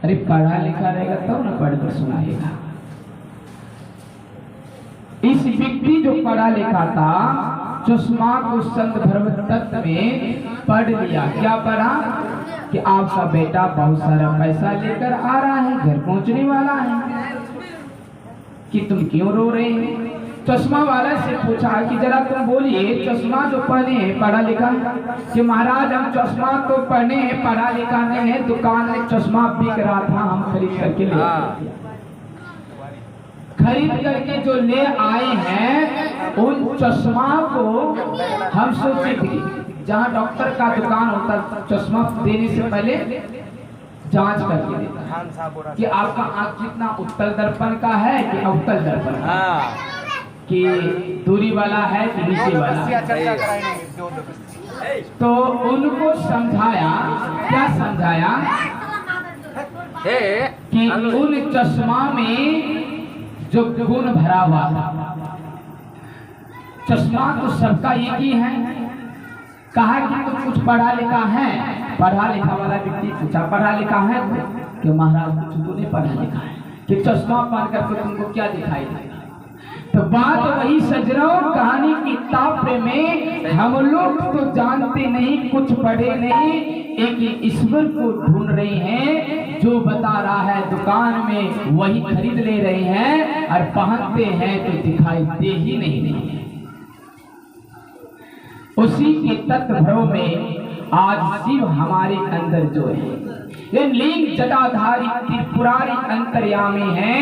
अरे पढ़ा लिखा रहेगा तब ना पढ़ कर सुनाएगा। इस व्यक्ति जो पढ़ा लिखा था चश्मा को संत धर्म तत्व में पढ़ लिया। क्या पढ़ा कि आपका बेटा बहुत सारा पैसा लेकर आ रहा है, घर पहुंचने वाला है, कि तुम क्यों रो रहे हैं। चश्मा वाला से पूछा कि जरा तुम बोलिए चश्मा जो पहने हैं पढ़ा लिखा, कि महाराज हम चश्मा तो पहने हैं पढ़ा लिखा नहीं है, दुकान में चश्मा बिक रहा था हम खरीद करके ले आए। खरीद करके जो ले आए हैं उन चश्मा को हम सोचे थे जहाँ डॉक्टर का दुकान होता चश्मा देने से पहले जांच करके देता है कि आपका आंख कितना उत्तल दर्पण का है कि अवतल दर्पण का, कि दूरी वाला है कि नीचे वाला है। तो उनको समझाया, क्या समझाया कि उन चश्मा में जो गुण भरा हुआ था, चश्मा तो सबका एक ही है। कहा कि तो कुछ पढ़ा लिखा है, पढ़ा लिखा वाला व्यक्ति पूछा पढ़ा लिखा है कि महाराज कुछ तो नहीं पढ़ा लिखा है, कि चश्मा पहन करके तुमको क्या दिखाई देगा। तो बात वही सजनों, कहानी की ताप्रे में हम लोग तो जानते नहीं, कुछ पढ़े नहीं, एक ईश्वर को ढूंढ रहे हैं जो बता रहा है दुकान में, वही खरीद ले रहे हैं और पहनते हैं तो दिखाई दे ही नहीं। उसी के तत्व में आज शिव हमारे अंदर जो है ये लिंग जटाधारी त्रिपुरारी अंतर्यामी है,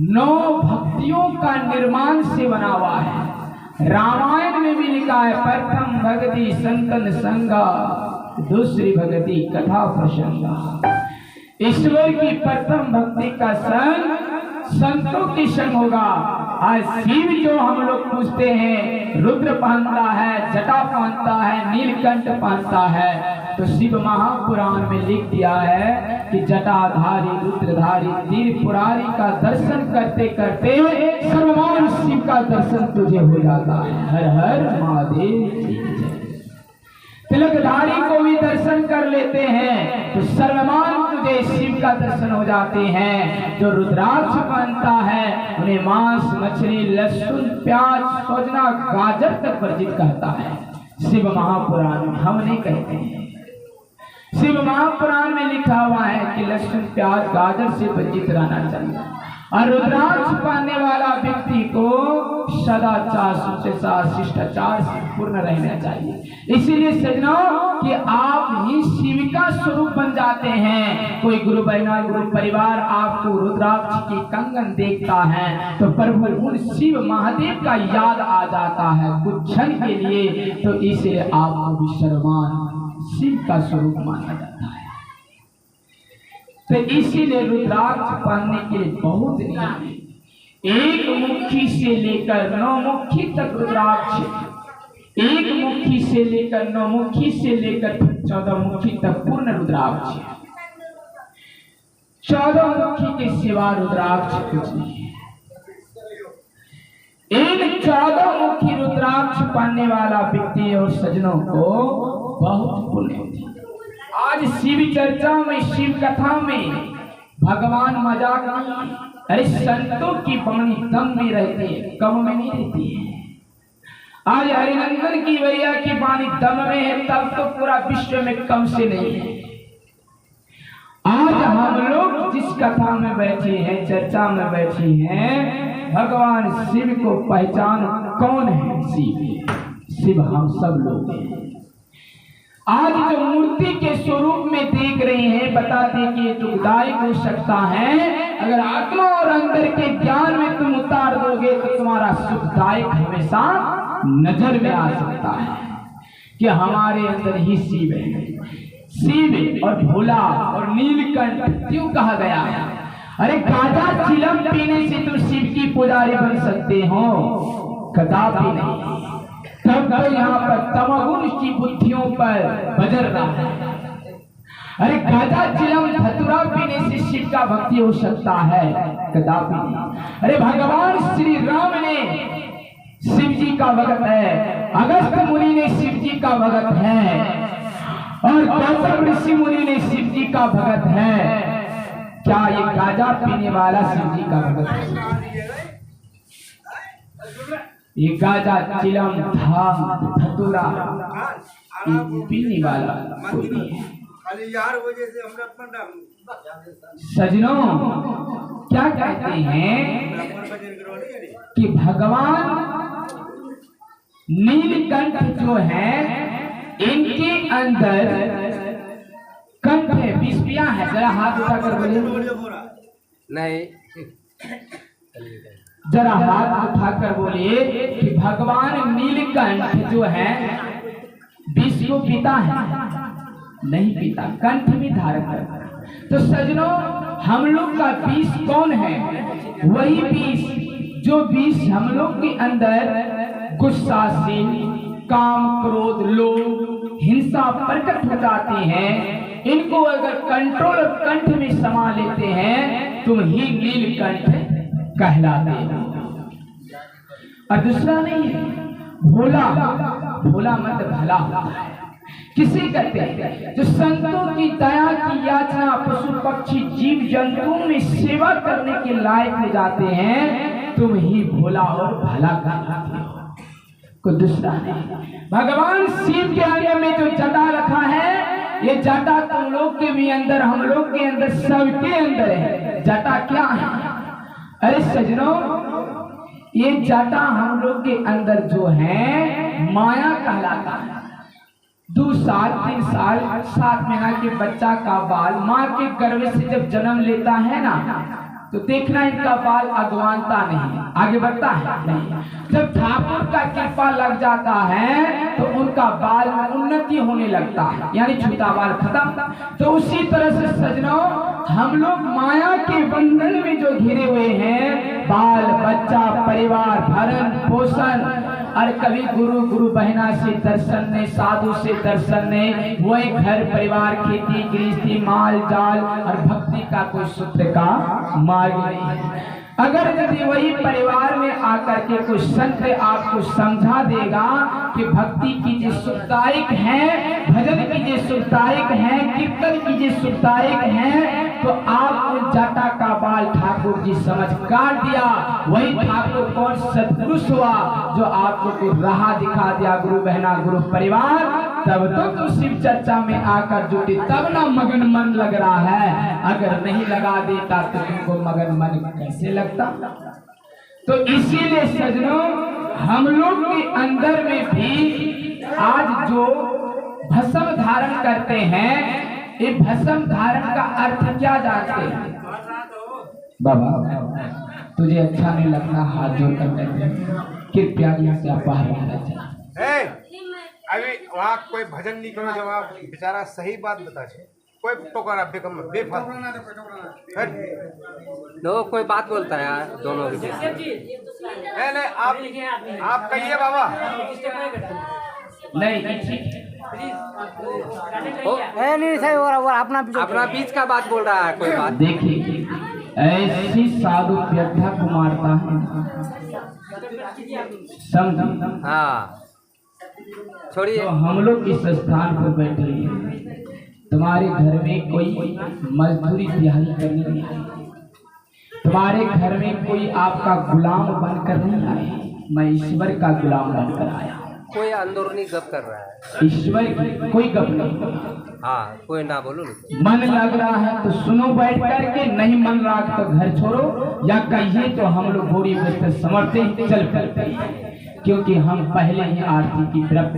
9 भक्तियों का निर्माण से बना हुआ है। रामायण में भी लिखा है प्रथम भक्ति संतन संगा, दूसरी भक्ति कथा प्रसंगा। ईश्वर की प्रथम भक्ति का संग संतों की संग होगा। आज शिव जो हम लोग पूछते हैं रुद्र पहनता है, जटा पहनता है, नीलकंठ पहनता है, तो शिव महापुराण में लिख दिया है कि जटाधारी रुद्रधारी त्रिपुरारी का दर्शन करते करते सर्वमान शिव का दर्शन तुझे हो जाता है। हर हर महादेव। तिलकधारी को भी दर्शन कर लेते हैं तो सर्वमान तुझे शिव का दर्शन हो जाते हैं। जो रुद्राक्ष पहनता है उन्हें मांस मछली लहसुन प्याज सोजना गाजर तक वर्जित कहता है। शिव महापुराण में हम नहीं कहते हैं। शिव महापुराण में लिखा हुआ है कि लहसुन प्याज गाजर से वर्जित रहना चाहिए और रुद्राक्ष पहनने वाला व्यक्ति को सदाचार शिष्टाचार शिष्टाचार से पूर्ण रहना चाहिए। इसीलिए सज्जनों कि आप ही शिव का स्वरूप बन जाते हैं। कोई गुरु बहना गुरु परिवार आपको रुद्राक्ष की कंगन देखता है तो प्रभु उन शिव महादेव का याद आ जाता है कुछ क्षण के लिए, तो इसे आपको भी सर्वमान शिव का स्वरूप माना जाता है। तो इसीलिए रुद्राक्ष पहनने के लिए बहुत नियम है। 1 मुट्ठी से लेकर 9 मुट्ठी तक रुद्राक्ष, 1 मुट्ठी से लेकर 9 मुट्ठी से लेकर 14 मुट्ठी तक पूर्ण रुद्राक्ष। 14 मुट्ठी के सिवा रुद्राक्ष कुछ नहीं है। इन 14 मुट्ठी रुद्राक्ष पहनने वाला व्यक्ति और सज्जनों को बहुत पुण्य होती है। आज शिव चर्चा में शिव कथा में भगवान मजाक नहीं, अरे संतों की वाणी दम में रहती है, कम में नहीं रहती है। आज हरिनंदन की भैया की वाणी दम में है तब तो पूरा विश्व में कम से नहीं है। आज हम लोग जिस कथा में बैठे हैं चर्चा में बैठे हैं भगवान शिव को पहचान कौन है? शिव हम सब लोग हैं। आज जो मूर्ति के स्वरूप में देख रहे हैं बता दें कि दुखदायक हो सकता है। अगर आत्मा और अंदर के ज्ञान में तुम उतार दोगे तो तुम्हारा सुखदायक हमेशा नजर में आ सकता है कि हमारे अंदर ही शिव है। शिव और भोला और नीलकंठ क्यों कहा गया है? अरे गाजा चिलम पीने से तुम शिव की पुजारी बन सकते हो? कदापि नहीं। तब तो यहाँ पर तमोगुण की बुद्धियों पर बजर रहा है। अरे गाजा चिलम धतुरा पीने से शिव का भक्ति हो सकता है? कदापि नहीं। अरे भगवान श्री राम ने शिव जी का भगत है, अगस्त मुनि ने शिव जी का भगत है, और गौतम ऋषि मुनि ने शिव जी का भगत है। क्या ये गांजा पीने वाला शिव जी का भगत है? ये गांजा चिलम धाम धतूरा पीने वाला कोई नहीं है। सजनों, क्या कहते हैं कि भगवान नीलकंठ जो है इनके अंदर कंठ है, विष्पियां है। जरा हाथ उठाकर बोलिए। नहीं, जरा हाथ उठाकर बोलिए कि भगवान नीलकंठ जो है विष को पीता है? नहीं पीता, कंठ में धारण करता है। तो सजनों, हम लोग का विष कौन है? वही विष जो विष हम लोग के अंदर गुस्साशील, काम, क्रोध, लोभ, हिंसा प्रकट हो जाती है। इनको अगर कंट्रोल और कंठ में समा लेते हैं तुम ही नीलकंठ कहलाते हो। और दूसरा नहीं है भोला। भोला मत भला होता है। किसे कहते हैं? जो संतों की दया की याचना पशु पक्षी जीव जंतुओं में सेवा करने के लायक हो जाते हैं, तुम ही भोला और भला कहलाते हो, कोई दूसरा नहीं। भगवान शिव के आगे में जो जटा रखा है, ये जटा तुम लोग के भी अंदर, हम लोग के अंदर, सबके अंदर है। जटा क्या है? अरे सजनों, ये जटा हम लोग के अंदर जो है माया कहलाता है। 2 साल 3 साल 7 महीना के बच्चा का बाल माँ के गर्भ से जब जन्म लेता है ना, तो देखना इनका बाल अगवानता नहीं, आगे बढ़ता है नहीं। जब ठाकुर का कृपा लग जाता है तो उनका बाल में उन्नति होने लगता है, यानी छोटा बाल खत्म। तो उसी तरह से सजनों, हम लोग माया के बंधन में जो घिरे हुए हैं, बाल बच्चा, परिवार, भरण पोषण, और कभी गुरु बहना से दर्शन ने, साधु से दर्शन ने, वही घर परिवार, खेती गृहस्थी, माल जाल और भक्ति का कोई सूत्र का मार्ग नहीं है। अगर यदि वही परिवार में आकर के कोई संत आपको समझा देगा कि भक्ति कीजिए सुखदायक है, भजन कीजिए सुखदायक है, कीर्तन कीजिए सुखदायक है, तो आप जटा का बाल ठाकुर जी समझ काट दिया। वही ठाकुर कौन? सत्पुरुष हुआ जो आपको कोई राह दिखा दिया, गुरु बहना, गुरु परिवार। तब तो शिव चर्चा में आकर जुटी, तब ना मगन मन लग रहा है। अगर नहीं लगा देता तो तुमको मगन मन कैसे लगता? तो इसीलिए सजनों, हम लोग के अंदर में भी आज जो भस्म धारण करते हैं, ये भस्म धारण का अर्थ क्या जानते हैं? बाबा, तुझे अच्छा नहीं लगता? हाथ जोड़ कर कृपया यहाँ से आप बाहर रहना चाहिए। अभी वहाँ कोई भजन नहीं करो, जब आप बेचारा सही बात बता छे, कोई टोकरा बेकम बेफालतू नो, कोई बात बोलता है यार दोनों के नहीं, आप कहिए बाबा। नहीं नहीं सही हो रहा, अपना बीच का बात बोल रहा है कोई बात। देखिए, ऐसी साधु व्यथा को मारता है, समझ? हाँ छोड़िए। तो हम लोग इस स्थान पर बैठे हैं, तुम्हारे घर में कोई मजदूरी दिहाड़ी करने नहीं आई, तुम्हारे घर में कोई आपका गुलाम बनकर नहीं आए, मैं ईश्वर का गुलाम बनकर आया। कोई अंदरूनी गप कर रहा है, ईश्वर की कोई गप नहीं। हाँ कोई ना बोलो। मन लग रहा है तो सुनो बैठ करके, नहीं मन रहा तो घर छोड़ो, या कहिए तो हम लोग बोरी बस्तर समझते चल करते हैं, क्योंकि हम पहले ही आरती की तरफ।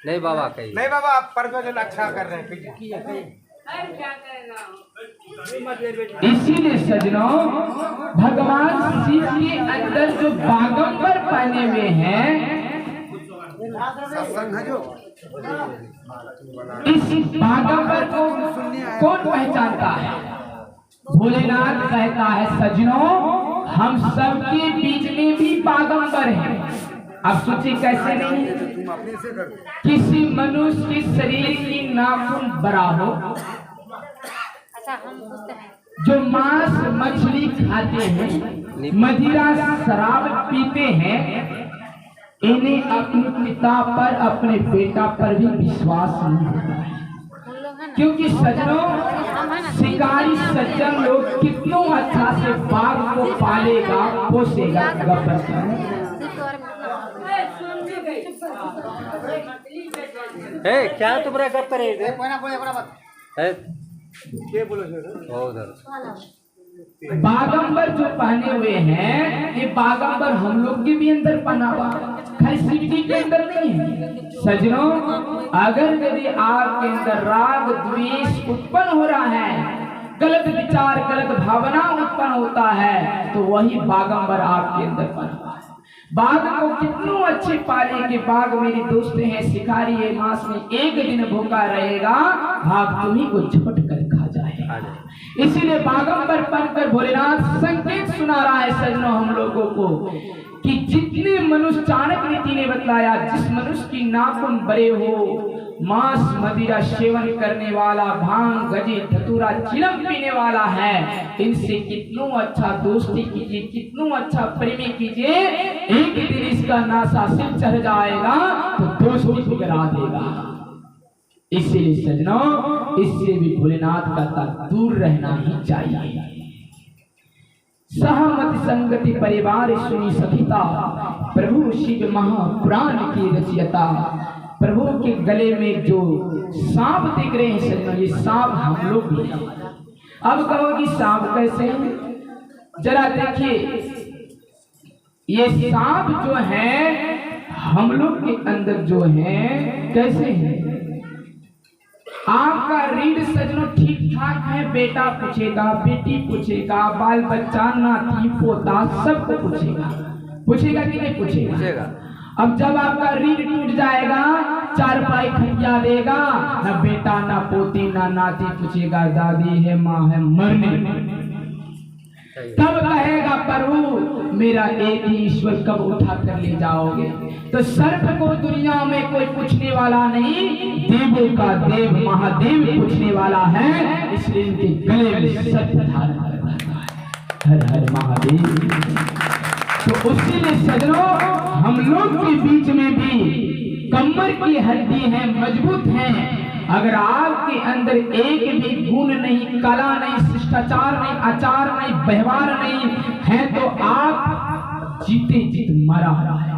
नहीं बाबा कहिए। नहीं बाबा, आप परवजन अच्छा कर रहे हैं। इसीलिए सजनों, भगवान शिव के अंदर जो बागंबर पहने हुए हैं, इस बागंबर को कौन पहचानता है? भोलेनाथ कहता है सजनों, हम सबके बीच में भी बागंबर हैं। अब सोचिए कैसे नहीं? किसी मनुष्य के शरीर की नाखून बड़ा हो, जो मांस मछली खाते हैं, मदिरा शराब पीते हैं, इन्हें अपने पिता पर, अपने बेटा पर भी विश्वास नहीं होता है। क्योंकि सज्जनों, शिकारी सज्जन लोग कितनों अच्छा से बाघ को पालेगा, पोसेगा, क्या तुमरा करते रहे थे? बागंबर जो पहने हुए हैं, ये बागंबर हम लोग के भी अंदर पहना हुआ, खाली शिव जी के अंदर नहीं है। सज्जनों, अगर यदि आपके अंदर राग द्वेष उत्पन्न हो रहा है, गलत विचार, गलत भावना उत्पन्न होता है, तो वही बागंबर आपके अंदर पहना हुआ है। बाघ को कितनों अच्छे पाले के बाघ मेरे दोस्त हैं, शिकारी है, मांस में एक दिन भूखा रहेगा, भाग तुम्ही को झपट कर खा जाएगा। इसीलिए बागंबर बनकर भोलेनाथ संकेत सुना रहा है सज्जनों हम लोगों को कि जितने मनुष्य, चाणक्य नीति ने बतलाया, जिस मनुष्य की नाखून बड़े हो, मांस मदिरा सेवन करने वाला, भांग गजे धतूरा चिलम पीने वाला है, इनसे कितनों अच्छा दोस्ती कीजिए, कितनों अच्छा प्रेमी कीजिए, एक दिन इसका नासा सिर चढ़ जाएगा तो दोस्ती बिगड़ा देगा। इसलिए सज्जनों, इससे भी भोलेनाथ का दूर रहना ही चाहिए। सहमति संगति परिवार सुनी सखिता, प्रभु शिव महापुराण की रचयिता। प्रभु के गले में जो सांप दिख रहे हैं सज्जनों, ये सांप हम लोग भी हैं। अब कहो कि सांप कैसे हैं? जरा देखिए, ये सांप जो है हम लोग के अंदर जो है कैसे है? आपका रीढ़ सज्जनों ठीक ठाक है, बेटा पूछेगा, बेटी पूछेगा, बाल बच्चा, नाती पोता सबको पूछेगा, पूछेगा कि नहीं पूछेगा? अब जब आपका रीढ़ टूट जाएगा, चार पाई खटिया देगा, ना बेटा ना पोती ना नाती पूछेगा, दादी है माँ है मरने, तब कहेगा प्रभु मेरा एक ही ईश्वर कब उठा कर ले जाओगे? तो सर्प को दुनिया में कोई पूछने वाला नहीं, देवों का देव महादेव पूछने वाला है, इसलिए इनके गले में सत्य धारण कर रखा है। हर हर महादेव। तो उसीलिए सज्जनों, हम लोग के बीच में भी कमर की हड्डी है, मजबूत है। अगर आपके अंदर एक भी गुण नहीं, कला नहीं, शिष्टाचार नहीं, आचार नहीं, व्यवहार नहीं है, तो आप जीते जीत मरा है।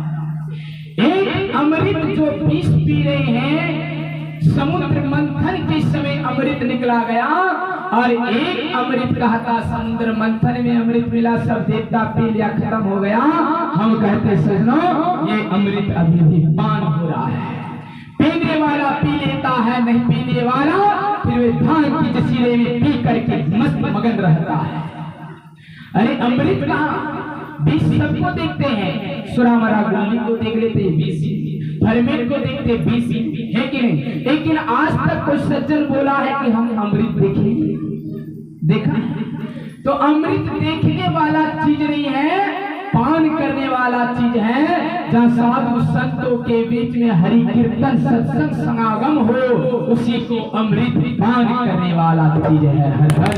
एक अमृत जो विष पी रहे हैं, समुद्र मंथन के समय अमृत निकला गया, और एक अमृत कहा था समुद्र मंथन में अमृत मिला, सब देवता पी लिया, खत्म हो गया। हम कहते सज्जनों, ये अमृत अभी भी पान हो रहा है। पीने वाला पी लेता है, नहीं पीने वाला फिर वे धान की जसीरे में पी करके मस्त मगन रहता है। अरे अमृत कहाँ? विष सबको देखते हैं, सुरामरा गुल्ली को देख लेते हैं, विष फरमेट को देखते हैं, विष है कि नहीं? लेकिन आज तक कोई सज्जन बोला है कि हम अमृत देखेंगे? देखा? तो अमृत देखने वाला चीज नहीं है, पान करने वाला चीज है। जहाँ साधु संतों के बीच में हरि कीर्तन सत्संग समागम हो, उसी को अमृत पान करने वाला चीज है। हर हर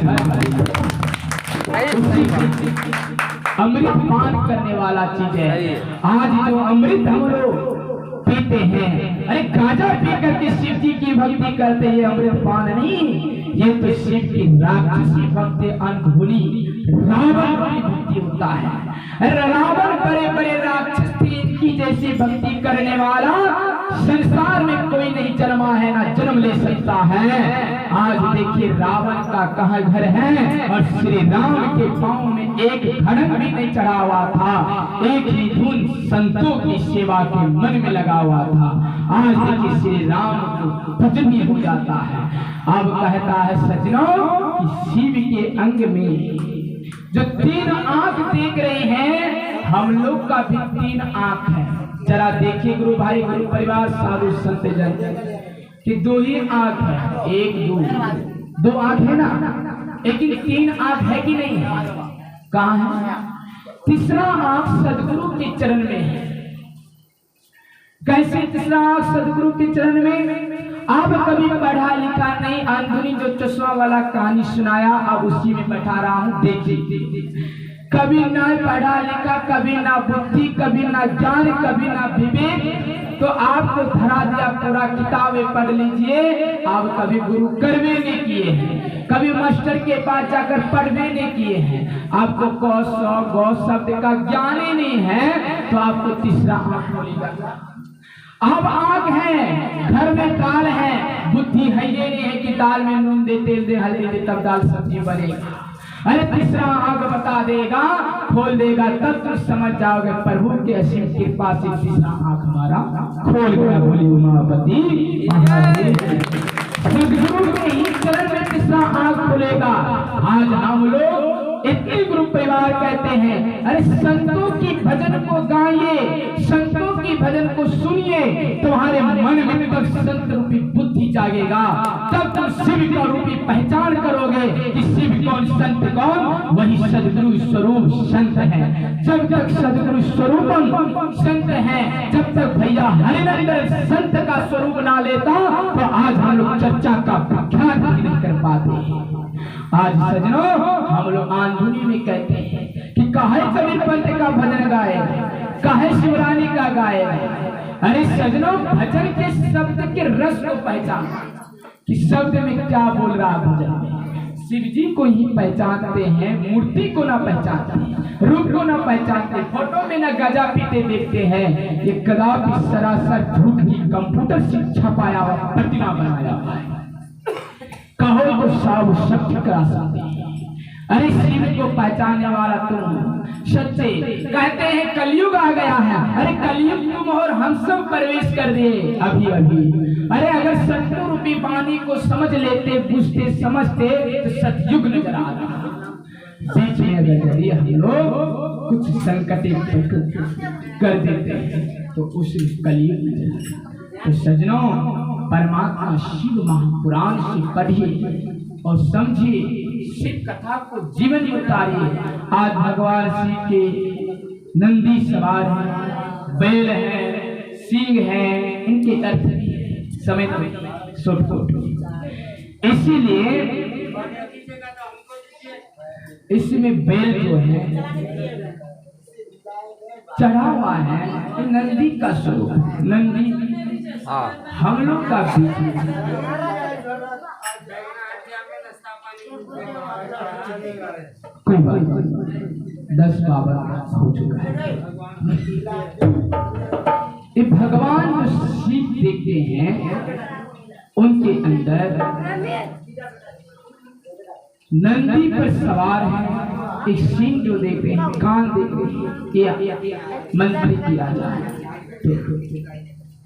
अमृत पान करने वाला चीज है। आज जो अमृत हम लोग पीते हैं, अरे गांजा पी करके शिव जी की भक्ति करते हैं, अमृत पान नहीं, ये तो शिव की राक्षसी भक्ति, अनधुनी रावण की भक्ति होता है। रावण बड़े बड़े राक्षस थे, इनकी जैसी भक्ति करने वाला संसार में कोई नहीं जन्मा है, ना जन्म ले सकता है। आज देखिए रावण का कहाँ घर है, और श्री राम के पांव में एक खड़ग भी नहीं चढ़ा हुआ था, एक ही धुन संतों की सेवा के मन में लगा हुआ था। आज देखिए श्री राम को भजन ही हो जाता है। अब कहता है सज्जनों कि शिव के अंग में जो तीन आंख देख रहे हैं, हम लोग का भी तीन आंख है। जरा देखिए गुरु भाई, गुरु परिवार, साधु संत जन कि दो ही आंख है, एक दो आंख है ना, लेकिन तीन आंख है कि नहीं? कहाँ है? तीसरा आंख सदगुरु के चरण में है। कैसे तीसरा आंख सदगुरु के चरण में? अब कभी पढ़ा लिखा नहीं, अंधुनी जो चश्मा वाला कहानी सुनाया, अब उसी में बैठा रहा हूं। देखिए कभी ना पढ़ा लिखा, कभी ना बुद्धि, कभी ना ज्ञान, कभी ना विवेक, तो आपको धरा दिया पूरा किताबें पढ़ लीजिए, आप कभी गुरु करवे नहीं किए हैं, कभी मास्टर के पास जाकर पढ़वे नहीं किए हैं, आपको क स ग शब्द का ज्ञान ही नहीं है, तो आपको तीसरा आंख खोलेगा। अब आंख है, घर में दाल है, बुद्धि है ये नहीं है कि दाल में नून दे, तेल दे, हल्दी दे तब दाल सब्जी बनेगी। अरे तीसरा आंख बता देगा, खोल देगा, तब तुम समझ जाओगे प्रभु के असीम कृपा से तीसरा आंख हमारा खोल गया। बोली उमापति महादेव। सदगुरु के ही चरण में तीसरा आंख खुलेगा। आज हम लोग इतने गुरु परिवार कहते हैं, अरे संतों की भजन को गाइए, संतों की भजन को सुनिए, तुम्हारे मन में तब संत रूपी बुद्धि जागेगा, तब तुम शिव का रूपी पहचान करोगे कि शिव कौन, संत कौन, वही सदगुरु स्वरूप संत है। जब तक सदगुरु स्वरूपम संत है, जब तक भैया हरिनंदन संत का स्वरूप ना लेता, तो आज हम लोग चर्चा का प्रख्यात नहीं कर पाते। आज सजनों, हम लोग आंधुनी में कहते हैं कि काहे कबीर पंथ का भजन गाए, काहे शिवरानी का गाए। अरे सजनों, भजन के शब्द के रस को पहचाना कि शब्द में क्या बोल रहा भजन में। शिव जी को ही पहचानते हैं, मूर्ति को ना पहचानते, रूप को ना पहचानते, फोटो में ना गजा पीते देखते हैं। ये कदापि सरासर झूठ की कंप्यूटर से छपाया हुआ प्रतिमा बनाया हुआ है। कहो तो साव सत्य करा सकते हैं। अरे शिव को पहचानने वाला तुम सच्चे कहते हैं कलयुग आ गया है। अरे कलयुग तुम और हम सब प्रवेश कर दिए अभी अभी। अरे अगर सत्य रूपी वाणी को समझ लेते, बुझते, समझते, तो सतयुग नजर आ रहा। बीच में अगर यदि हम लोग कुछ संकट कर देते हैं तो उस कलयुग नजर। तो सजनों, परमात्मा शिव महापुराण से पढ़िए और समझिए, शिव कथा को जीवन में उतारिए। आज भगवान शिव के नंदी सवार हैं, बैल हैं, सिंह हैं, इनके अर्थ समेत सोट। इसीलिए इसमें बैल जो है चढ़ा हुआ है, नंदी का स्वरूप। नंदी हम लोग का कोई बात नहीं, 10 बाबा हो चुका है। ये भगवान जो शिव देखते हैं, उनके अंदर नंदी पर सवार है, एक सिंह जो देखते हैं, कान देखते हैं, मंत्री की राजा है।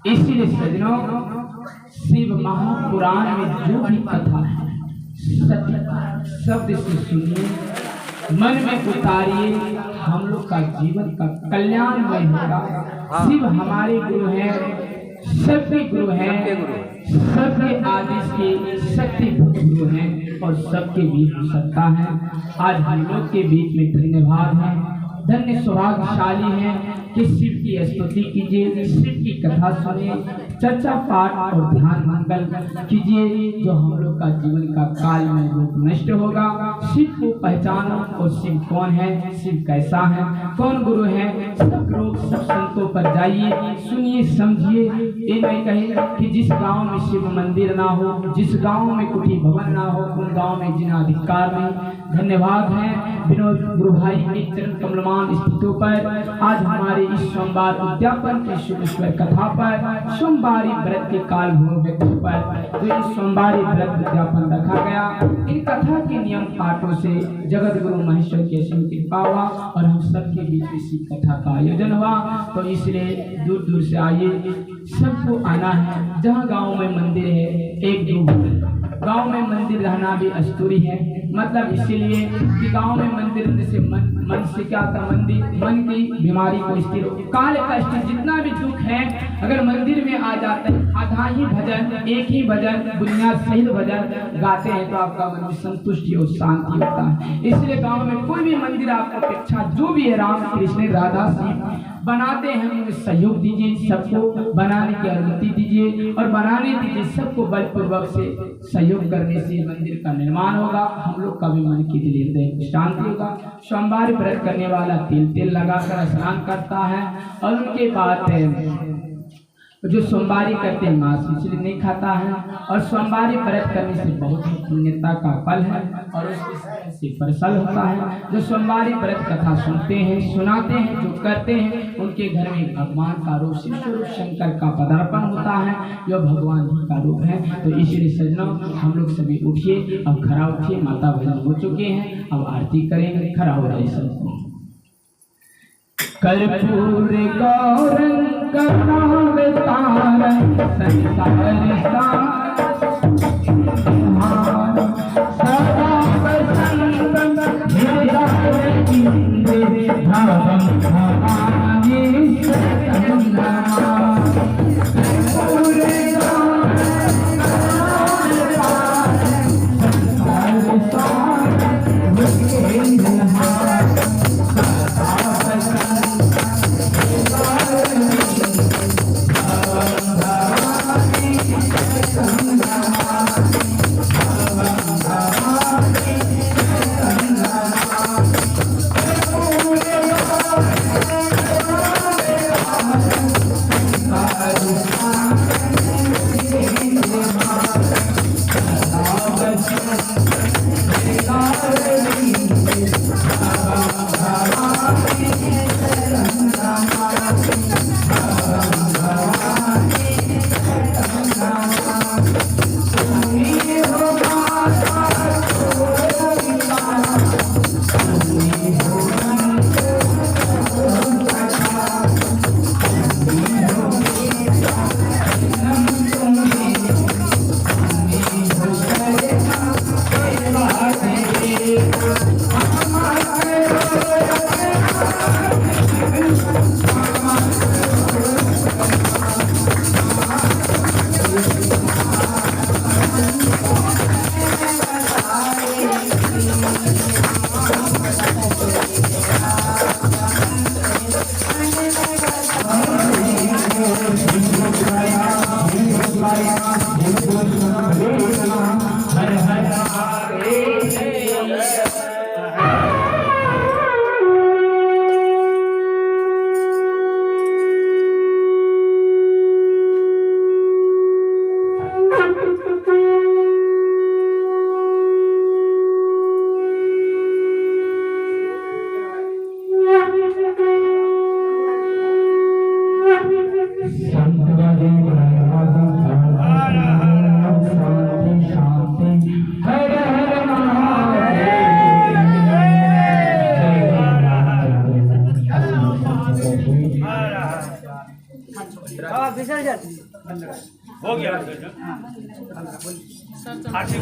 इसीलिए सजनों, शिव महापुराण में जो भी कथा है, सत्य शब्द से सुनिए, मन में उतारिए, हम लोग का जीवन का कल्याणमय होगा। शिव हमारे गुरु हैं, सबके गुरु हैं, सबके आदेश के शक्ति गुरु हैं और सबके बीच में सत्ता है। आज हम लोग के बीच में धन्यवाद है, धन्य सौभाग्यशाली है कि शिव की स्तुति कीजिए, शिव की कथा सुनिए, चर्चा पाठ और ध्यान मंगल कीजिए, जो हम लोग का जीवन का काल में रूप नष्ट होगा। शिव को पहचानो और शिव कौन है, शिव कैसा है, कौन गुरु है। सब लोग सब संतों पर जाइए, सुनिए, समझिए। ये नहीं कहे कि जिस गांव में शिव मंदिर ना हो, जिस गांव में कुटी भवन ना हो, उन गांव में जिना अधिकार नहीं। धन्यवाद है विनोद गुरु भाई के चरण कमलमान स्थितों पर। आज हमारे इस सोमवार उद्यापन की शुभेश्वर कथा पर, सोमवारी व्रत के काल भोग व्यक्ति पर जो इस सोमवारी व्रत उद्यापन रखा गया, इन कथा के नियम पाठों से जगत गुरु महेश्वर की असीम कृपा हुआ और हम सबके बीच इसी कथा का आयोजन हुआ। तो इसलिए दूर दूर से आइए, सबको आना है। जहाँ गांव में मंदिर है, 1-2 गांव में मंदिर रहना भी अस्तूरी है। मतलब इसीलिए कि गांव में मंदिर रहने से मन से क्या होता, मंदिर मन की बीमारी को स्थिर, काल कष्ट जितना भी दुख है अगर मंदिर में आ जाता है, आधा ही भजन, एक ही भजन, बुनियाद सहित भजन गाते हैं, तो आपका मन में संतुष्टि और शांति होता है। इसलिए गांव में कोई भी मंदिर आपको अपेक्षा जो भी है, राम कृष्ण राधा शिव बनाते हैं उन्हें सहयोग दीजिए, सबको बनाने की अनुमति दीजिए और बनाने दीजिए, सबको बलपूर्वक से सहयोग करने से मंदिर का निर्माण होगा, हम लोग का भी मन की दिल हृदय शांति होगा। सोमवार व्रत करने वाला तिल लगाकर स्नान करता है और उनके बाद जो सोमवारी करते हैं मांस मछली नहीं खाता है और सोमवारी व्रत करने से बहुत ही पुण्यता का फल है और उसके से प्रसन्न होता है। जो सोमवारी व्रत कथा सुनते हैं, सुनाते हैं, जो करते हैं, उनके घर में भगवान का रूप शिव स्वरूप शंकर का पदार्पण होता है, जो भगवान जी का रूप है। तो इसलिए सज्जनों, हम लोग सभी उठिए, अब खड़ा उठिए, माता भजन हो चुके हैं, अब आरती करेंगे, खड़ा हो जाइए सब। कर्पूर गौरं करुणावतारं संसार सदा वसंतं हृदयेन्द्रे भावं भवानी सतं हो गया आर्थिक